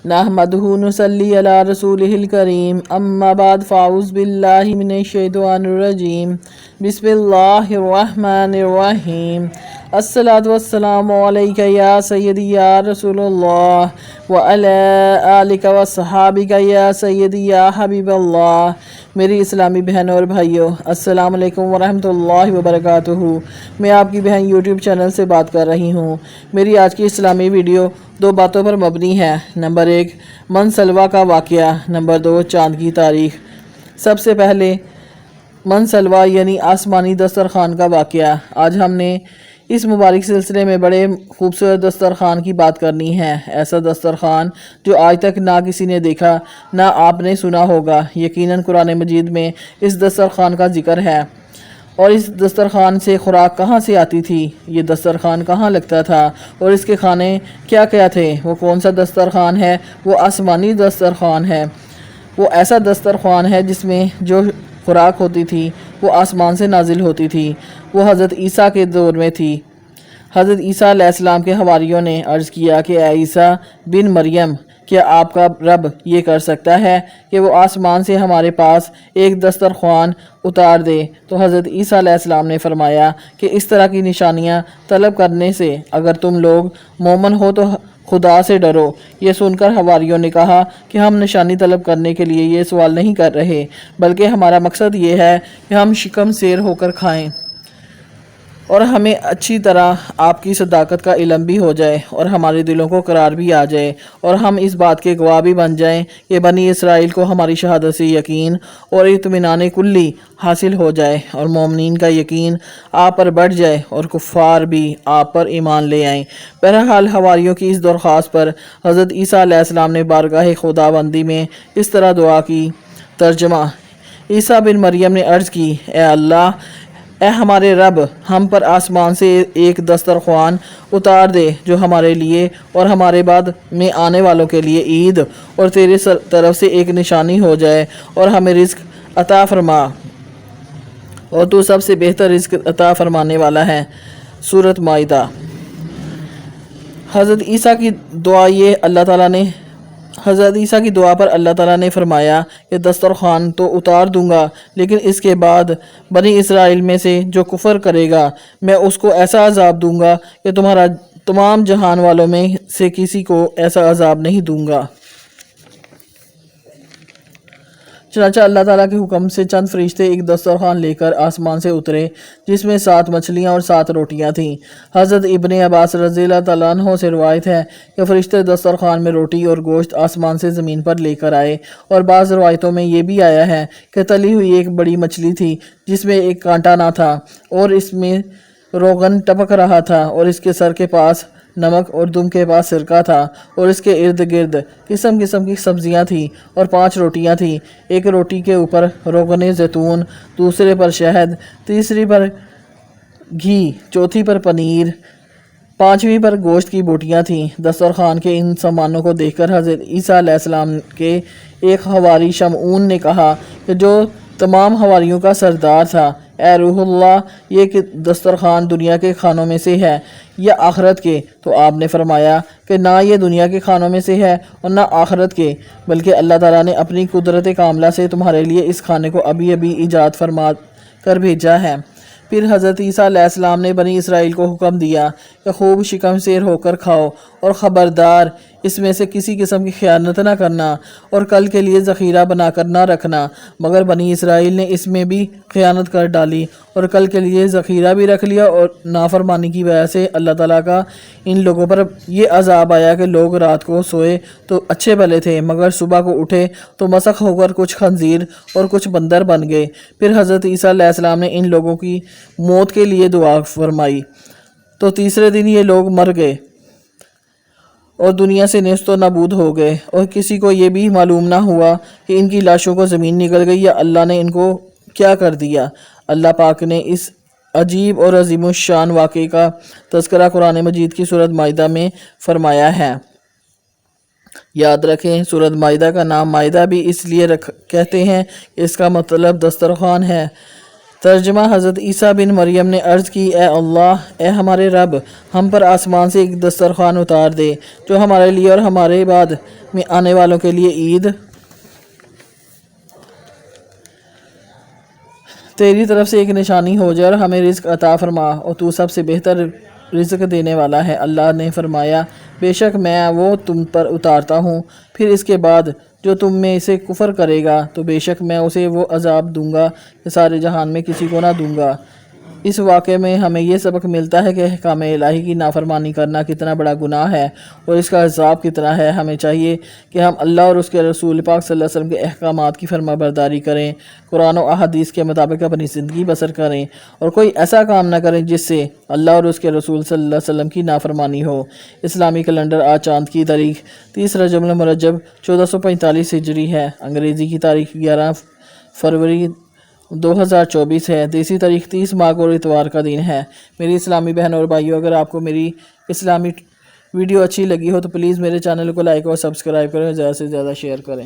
नहमदुहु नुसल्ली अला रसूलिहिल करीम अम्मा बाद फ़ाउज़ बिल्लाहि मिनश शैतानिर रजीम बिस्मिल्लाहिर रहमानिर रहीम अस्सलातु वस्सलामु अलैका या सय्यदी या रसूलल्लाह व अला आलिका व सहाबिका या सय्यदी या हबीबल्लाह। मेरी इस्लामी बहनों और भाइयों, अस्सलाम वालेकुम वरहमतुल्लाहि वबरकातुहू। मैं आपकी बहन यूट्यूब चैनल से बात कर रही हूँ। मेरी आज की इस्लामी वीडियो दो बातों पर मबनी है। नंबर 1, मनसलवा का वाक़या। नंबर 2, चाँद की तारीख। सबसे पहले मनसलवा यानी आसमानी दस्तरखान का वाक़या। आज हमने इस मुबारक सिलसिले में बड़े खूबसूरत दस्तरखान की बात करनी है। ऐसा दस्तरखान जो आज तक ना किसी ने देखा ना आपने सुना होगा। यकीनन कुरान मजीद में इस दस्तरखान का जिक्र है। और इस दस्तरखान से खुराक कहाँ से आती थी, ये दस्तरखान कहाँ लगता था और इसके खाने क्या क्या थे। वो कौन सा दस्तरखान है? वो आसमानी दस्तरखान है। वो ऐसा दस्तरखान है जिसमें जो खुराक होती थी वो आसमान से नाजिल होती थी। वो हज़रत ईसा के दौर में थी। हज़रत ईसा अलैहिस्सलाम के हवारियों ने अर्ज़ किया कि ए ईसा बिन मरियम, क्या आपका रब ये कर सकता है कि वो आसमान से हमारे पास एक दस्तरखान उतार दे? तो हज़रत ईसा अलैहिस्सलाम ने फरमाया कि इस तरह की निशानियाँ तलब करने से अगर तुम लोग मोमन हो तो खुदा से डरो। ये सुनकर हवारियों ने कहा कि हम निशानी तलब करने के लिए ये सवाल नहीं कर रहे, बल्कि हमारा मकसद ये है कि हम शिकम सेर होकर खाएं और हमें अच्छी तरह आपकी सदाकत का इल्म भी हो जाए और हमारे दिलों को करार भी आ जाए और हम इस बात के गवाह भी बन जाएं कि बनी इसराइल को हमारी शहादत से यकीन और इत्मीनान कुल्ली हासिल हो जाए और मोमिनीन का यकीन आप पर बढ़ जाए और कुफ़ार भी आप पर ईमान ले आएँ। बहरहाल हवारियों की इस दरख्वास्त पर हज़रत ईसा अलैहिस्सलाम ने बारगाह खुदाबंदी में इस तरह दुआ की। तर्जमा: ईसा बिन मरियम ने अर्ज़ की, ए अल्लाह, ए हमारे रब, हम पर आसमान से एक दस्तरखान उतार दे जो हमारे लिए और हमारे बाद में आने वालों के लिए ईद और तेरे तरफ से एक निशानी हो जाए और हमें रिज़्क़ अता फरमा, और तू सबसे बेहतर रिज़्क़ अता फरमाने वाला है। सूरत माइदा। हज़रत ईसा की दुआ ये अल्लाह ताला ने हज़रत ईसा की दुआ पर अल्लाह ताला ने फरमाया कि दस्तरखान तो उतार दूंगा, लेकिन इसके बाद बनी इसराइल में से जो कुफर करेगा मैं उसको ऐसा अजाब दूंगा कि तुम्हारा तमाम जहान वालों में से किसी को ऐसा अजाब नहीं दूंगा। चनाचा अल्लाह ताला के हुक्म से चंद फरिश्ते एक दस्तरखान लेकर आसमान से उतरे जिसमें 7 मछलियाँ और 7 रोटियाँ थीं। हज़रत इब्ने अब्बास रज़ियल्लाहु तआला अन्हु से रिवायत है कि फरिश्ते दस्तरखान में रोटी और गोश्त आसमान से ज़मीन पर लेकर आए, और बाज़ रवायतों में ये भी आया है कि तली हुई एक बड़ी मछली थी जिसमें एक कांटा ना था और इसमें रोगन टपक रहा था, और इसके सर के पास नमक और दुम के पास सिरका था, और इसके इर्द गिर्द किस्म किस्म की सब्जियां थीं और 5 रोटियां थीं। एक रोटी के ऊपर रोगन जैतून, दूसरे पर शहद, तीसरी पर घी, चौथी पर पनीर, 5वीं पर गोश्त की बोटियां थीं। दस्तरखान के इन सामानों को देखकर हज़रत ईसा अलैहिस्सलाम के एक हवारी शमऊन ने कहा कि जो तमाम हवारियों का सरदार था, ए रूहुल्लाह, ये कि दस्तरखान दुनिया के खानों में से है या आखरत के? तो आपने फरमाया कि ना ये दुनिया के खानों में से है और ना आखरत के, बल्कि अल्लाह ताला ने अपनी कुदरत कामला से तुम्हारे लिए इस खाने को अभी अभी ईजाद फरमा कर भेजा है। फिर हज़रत ईसा अलैहिस्सलाम ने बनी इसराइल को हुक्म दिया कि खूब शिकम सेर होकर खाओ और ख़बरदार इसमें से किसी किस्म की ख़यानत ना करना और कल के लिए ज़ख़ीरा बनाकर ना रखना। मगर बनी इसराइल ने इसमें भी ख़यानत कर डाली और कल के लिए ज़ख़ीरा भी रख लिया, और नाफरमानी की वजह से अल्लाह ताला का इन लोगों पर ये अज़ाब आया कि लोग रात को सोए तो अच्छे भले थे, मगर सुबह को उठे तो मसख होकर कुछ खंजीर और कुछ बंदर बन गए। फिर हज़रत ईसा अलैहिस्सलाम ने इन लोगों की मौत के लिए दुआ फरमाई तो तीसरे दिन ये लोग मर गए और दुनिया से नेस्तो नाबूद हो गए, और किसी को ये भी मालूम ना हुआ कि इनकी लाशों को ज़मीन निगल गई या अल्लाह ने इनको क्या कर दिया। अल्लाह पाक ने इस अजीब और अजीमुश्शान वाक़े का तज़किरा कुरान मजीद की सूरत माइदा में फ़रमाया है। याद रखें, सूरत माइदा का नाम माइदा भी इसलिए कहते हैं, इसका मतलब दस्तरखान है। ترجمہ حضرت عیسیٰ بن مریم نے عرض کی، اے اللہ، اے ہمارے رب، ہم پر آسمان سے ایک دسترخوان اتار دے جو ہمارے لیے اور ہمارے بعد میں آنے والوں کے لیے عید تیری طرف سے ایک نشانی ہو جائے، اور ہمیں رزق عطا فرما، اور تو سب سے بہتر رزق دینے والا ہے۔ اللہ نے فرمایا، بے شک میں وہ تم پر اتارتا ہوں، پھر اس کے بعد جو تم میں سے کفر کرے گا تو بے شک میں اسے وہ عذاب دوں گا کہ سارے جہان میں کسی کو نہ دوں گا۔ اس واقعے میں ہمیں یہ سبق ملتا ہے کہ احکام الہی کی نافرمانی کرنا کتنا بڑا گناہ ہے اور اس کا عذاب کتنا ہے۔ ہمیں چاہیے کہ ہم اللہ اور اس کے رسول پاک صلی اللہ علیہ وسلم کے احکامات کی فرما برداری کریں، قرآن و احادیث کے مطابق اپنی زندگی بسر کریں، اور کوئی ایسا کام نہ کریں جس سے اللہ اور اس کے رسول صلی اللہ علیہ وسلم کی نافرمانی ہو۔ اسلامی کیلنڈر آج چاند کی تاریخ 30 رجب المرجب 1445 ہجری ہے، انگریزی کی تاریخ 11 فروری 2024 ہے، دیسی تاریخ 30 ماہ اور اتوار کا دن ہے۔ میری اسلامی بہن اور بھائیوں، اگر آپ کو میری اسلامی ویڈیو اچھی لگی ہو تو پلیز میرے چینل کو لائک اور سبسکرائب کریں، زیادہ سے زیادہ شیئر کریں۔